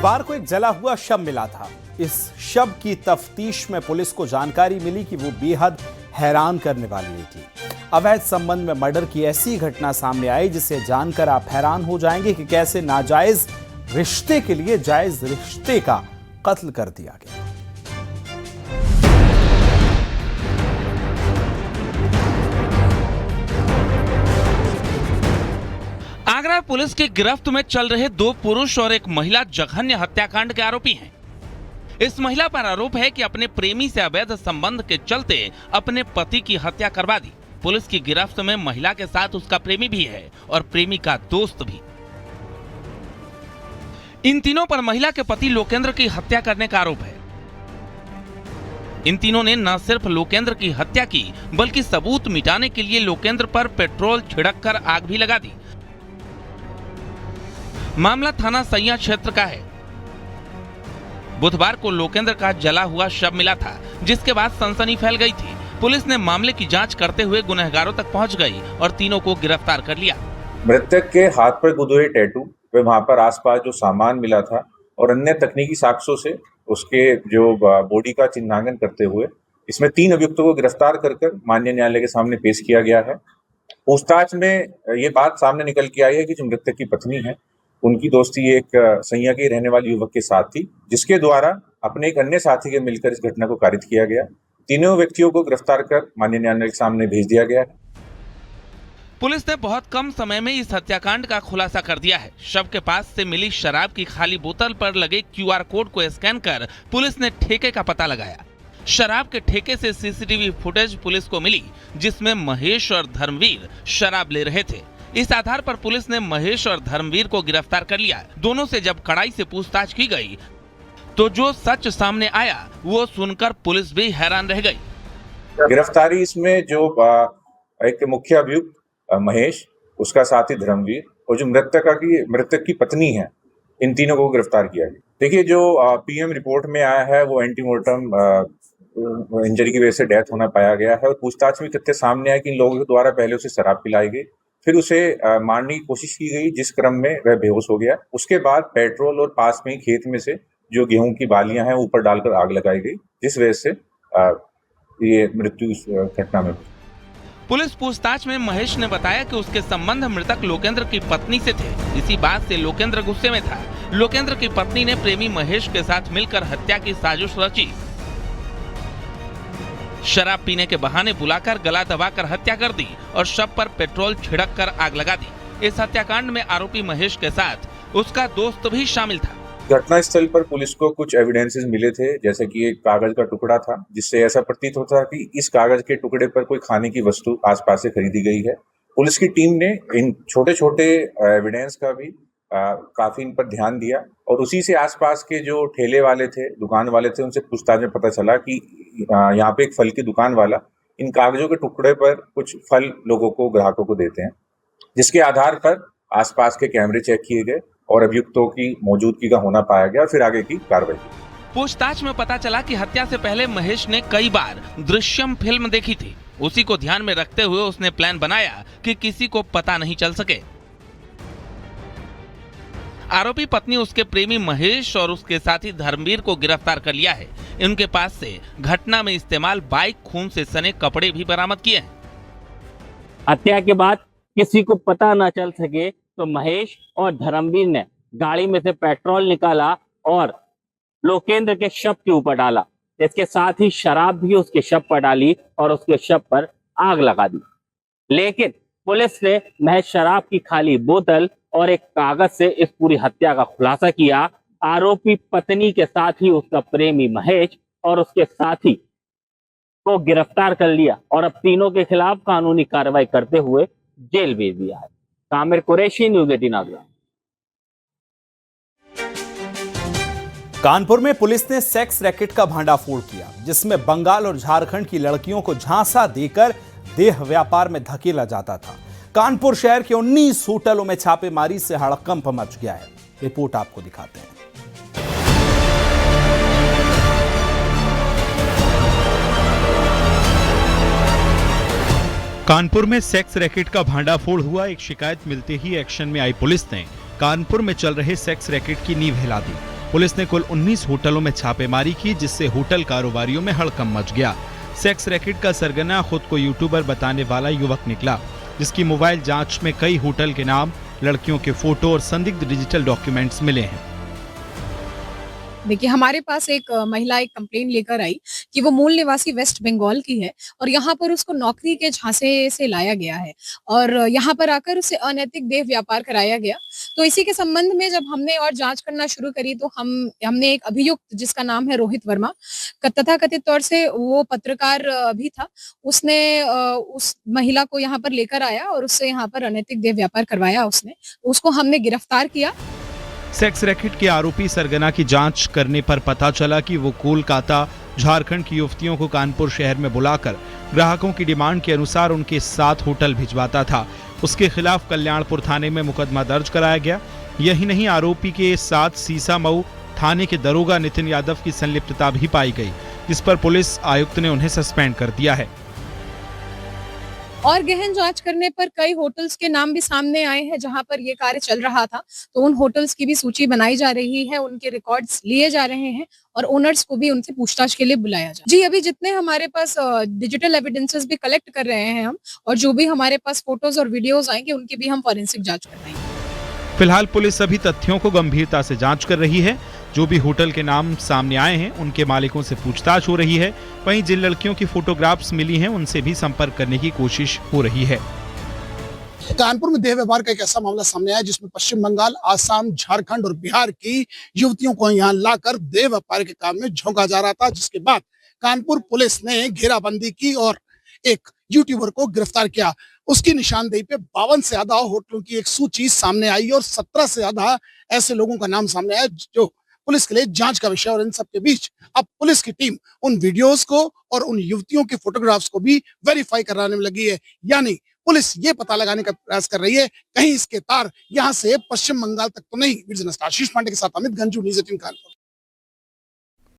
बुधवार को एक जला हुआ शव मिला था। इस शव की तफ्तीश में पुलिस को जानकारी मिली कि वो बेहद हैरान करने वाली थी। अवैध संबंध में मर्डर की ऐसी घटना सामने आई जिसे जानकर आप हैरान हो जाएंगे कि कैसे नाजायज रिश्ते के लिए जायज रिश्ते का कत्ल कर दिया गया। आगरा पुलिस की गिरफ्त में चल रहे 2 पुरुष और एक महिला जघन्य हत्याकांड के आरोपी हैं। इस महिला पर आरोप है कि अपने प्रेमी से अवैध संबंध के चलते अपने पति की हत्या करवा दी। पुलिस की गिरफ्त में महिला के साथ उसका प्रेमी भी है और प्रेमी का दोस्त भी। इन तीनों पर महिला के पति लोकेंद्र की हत्या करने का आरोप है। इन तीनों ने न सिर्फ लोकेंद्र की हत्या की बल्कि सबूत मिटाने के लिए लोकेंद्र पर पेट्रोल छिड़ककर आग भी लगा दी। मामला थाना सैया क्षेत्र का है। बुधवार को लोकेंद्र का जला हुआ शव मिला था, जिसके बाद सनसनी फैल गई थी। पुलिस ने मामले की जांच करते हुए गुनहगारों तक पहुंच गई और तीनों को गिरफ्तार कर लिया। मृतक के हाथ पर गुदे हुए टैटू व वहां पर आसपास जो सामान मिला था और अन्य तकनीकी साक्ष्यों से उसके जो बॉडी का चिन्हांकन करते हुए इसमें 3 अभियुक्तों को गिरफ्तार कर माननीय न्यायालय के सामने पेश किया गया है। पूछताछ में ये बात सामने निकल के आई है कि जो मृतक की पत्नी है उनकी दोस्ती एक सैया के रहने वाले युवक के साथ थी, जिसके द्वारा अपने एक अन्य साथी के मिलकर इस घटना को कारित किया गया। तीनों व्यक्तियों को गिरफ्तार कर माननीय न्यायालय के सामने भेज दिया गया है। पुलिस ने बहुत कम समय में इस हत्याकांड का खुलासा कर दिया है। शव के पास से मिली शराब की खाली बोतल पर लगे QR कोड को स्कैन कर पुलिस ने ठेके का पता लगाया। शराब के ठेके से CCTV फुटेज पुलिस को मिली, जिसमें महेश और धर्मवीर शराब ले रहे थे। इस आधार पर पुलिस ने महेश और धर्मवीर को गिरफ्तार कर लिया। दोनों से जब कड़ाई से पूछताछ की गई तो जो सच सामने आया वो सुनकर पुलिस भी हैरान रह गई। गिरफ्तारी इसमें जो एक मुख्य अभियुक्त महेश, उसका साथी धर्मवीर और जो मृतक की पत्नी है, इन तीनों को गिरफ्तार किया गया। देखिए, जो PM रिपोर्ट में आया है वो एंटीमोर्टम इंजरी की वजह से डेथ होना पाया गया है और पूछताछ में तथ्य सामने आया कि इन लोगों के द्वारा पहले उसे शराब पिलाई गई, फिर उसे मारने की कोशिश की गई, जिस क्रम में वह बेहोश हो गया। उसके बाद पेट्रोल और पास में ही खेत में से जो गेहूं की बालियां हैं ऊपर डालकर आग लगाई गई, जिस वजह से ये मृत्यु इस घटना में। पुलिस पूछताछ में महेश ने बताया कि उसके संबंध मृतक लोकेंद्र की पत्नी से थे। इसी बात से लोकेंद्र गुस्से में था। लोकेंद्र की पत्नी ने प्रेमी महेश के साथ मिलकर हत्या की साजिश रची। शराब पीने के बहाने बुलाकर गला दबाकर हत्या कर दी और शव पर पेट्रोल छिड़क कर आग लगा दी। इस हत्याकांड में आरोपी महेश के साथ उसका दोस्त भी शामिल था। घटना स्थल पर पुलिस को कुछ एविडेंसेस मिले थे, जैसे कि एक कागज का टुकड़ा था, जिससे ऐसा प्रतीत होता है कि इस कागज के टुकड़े पर कोई खाने की वस्तु आसपास से खरीदी गई है। पुलिस की टीम ने इन छोटे छोटे एविडेंस का भी काफी इन पर ध्यान दिया और उसी से आसपास के जो ठेले वाले थे, दुकान वाले थे, उनसे पूछताछ में पता चला कि यहाँ पे एक फल की दुकान वाला इन कागजों के टुकड़े पर कुछ फल लोगों को, ग्राहकों को देते हैं, जिसके आधार पर आसपास के कैमरे चेक किए गए और अभियुक्तों की मौजूदगी का होना पाया गया और फिर आगे की कार्रवाई की। पूछताछ में पता चला कि हत्या से पहले महेश ने कई बार दृश्यम फिल्म देखी थी। उसी को ध्यान में रखते हुए उसने प्लान बनाया कि किसी को पता नहीं चल सके। आरोपी पत्नी, उसके प्रेमी महेश और उसके साथी धर्मवीर को गिरफ्तार कर लिया है। इनके पास से घटना में इस्तेमाल बाइक, खून से सने कपड़े भी बरामद किए हैं। हत्या के बाद किसी को पता न चल सके तो महेश और धर्मवीर ने गाड़ी में से पेट्रोल निकाला और लोकेंद्र के शव के ऊपर डाला। इसके साथ ही शराब भी उसके शव पर डाली और उसके शव पर आग लगा दी। लेकिन पुलिस ने महज शराब की खाली बोतल और एक कागज से इस पूरी हत्या का खुलासा किया। आरोपी पत्नी के साथ ही उसका प्रेमी महेश और उसके साथी को गिरफ्तार कर लिया और अब तीनों के खिलाफ कानूनी कार्रवाई करते हुए जेल भेज दिया है। कामिर कुरैशी, न्यूज़ 18 आगरा। कानपुर में पुलिस ने सेक्स रैकेट का भांडाफोड़ किया, जिसमें बंगाल और झारखंड की लड़कियों को झांसा देकर देह व्यापार में धकेला जाता था। कानपुर शहर के 19 होटलों में छापेमारी से हड़कंप मच गया है। रिपोर्ट आपको दिखाते हैं। कानपुर में सेक्स रैकेट का भांडाफोड़ हुआ। एक शिकायत मिलते ही एक्शन में आई पुलिस ने कानपुर में चल रहे सेक्स रैकेट की नींव हिला दी। पुलिस ने कुल 19 होटलों में छापेमारी की, जिससे होटल कारोबारियों में हड़कंप मच गया। सेक्स रैकेट का सरगना खुद को यूट्यूबर बताने वाला युवक निकला, जिसकी मोबाइल जांच में कई होटल के नाम, लड़कियों के फोटो और संदिग्ध डिजिटल डॉक्यूमेंट्स मिले हैं। देखिए, हमारे पास एक महिला एक कंप्लेन लेकर आई कि वो मूल निवासी वेस्ट बंगाल की है और यहाँ पर उसको नौकरी के झांसे से लाया गया है और यहाँ पर आकर उसे अनैतिक देह व्यापार कराया गया। तो इसी के संबंध में जब हमने और जांच करना शुरू करी तो हमने एक अभियुक्त जिसका नाम है रोहित वर्मा, तथाकथित तौर से वो पत्रकार भी था, उसने उस महिला को यहाँ पर लेकर आया और उससे यहाँ पर अनैतिक देह व्यापार करवाया। उसको हमने गिरफ्तार किया। सेक्स रैकेट के आरोपी सरगना की जांच करने पर पता चला कि वो कोलकाता, झारखंड की युवतियों को कानपुर शहर में बुलाकर ग्राहकों की डिमांड के अनुसार उनके साथ होटल भिजवाता था। उसके खिलाफ कल्याणपुर थाने में मुकदमा दर्ज कराया गया। यही नहीं, आरोपी के साथ सीसामऊ थाने के दरोगा नितिन यादव की संलिप्तता भी पाई गई, जिस पर पुलिस आयुक्त ने उन्हें सस्पेंड कर दिया है। और गहन जांच करने पर कई होटल्स के नाम भी सामने आए हैं जहां पर ये कार्य चल रहा था, तो उन होटल्स की भी सूची बनाई जा रही है, उनके रिकॉर्ड्स लिए जा रहे हैं और ओनर्स को भी उनसे पूछताछ के लिए बुलाया जा। जी, अभी जितने हमारे पास डिजिटल एविडेंसेस भी कलेक्ट कर रहे हैं हम, और जो भी हमारे पास फोटोज और वीडियोज आएंगे उनकी भी हम फॉरेंसिक जांच कर रहे हैं। फिलहाल पुलिस सभी तथ्यों को गंभीरता से जांच कर रही है। जो भी होटल के नाम सामने आए हैं उनके मालिकों से पूछताछ हो रही है। वहीं जिन लड़कियों की फोटोग्राफ्स मिली हैं उनसे भी संपर्क करने की कोशिश हो रही है। कानपुर में देह व्यापार का एक ऐसा मामला सामने आया जिसमें पश्चिम बंगाल, आसाम, झारखंड और बिहार की युवतियों को यहां लाकर देह व्यापार के काम में झोंका जा रहा था, जिसके बाद कानपुर पुलिस ने घेराबंदी की और एक यूट्यूबर को गिरफ्तार किया। उसकी निशानदेही पे 52 से ज्यादा होटलों की एक सूची सामने आई और 17 से ज्यादा ऐसे लोगों का नाम सामने आया जो पुलिस के लिए जांच का विषय। और इन सब के बीच अब पुलिस की टीम उन वीडियोस को और उन युवतियों के फोटोग्राफ्स को भी वेरीफाई कराने में लगी है। यानी पुलिस ये पता लगाने का प्रयास कर रही है कहीं इसके तार यहां से पश्चिम बंगाल तक तो नहीं। आशीष पांडे के साथ अमित गंजू, न्यूज़ 18 कानपुर।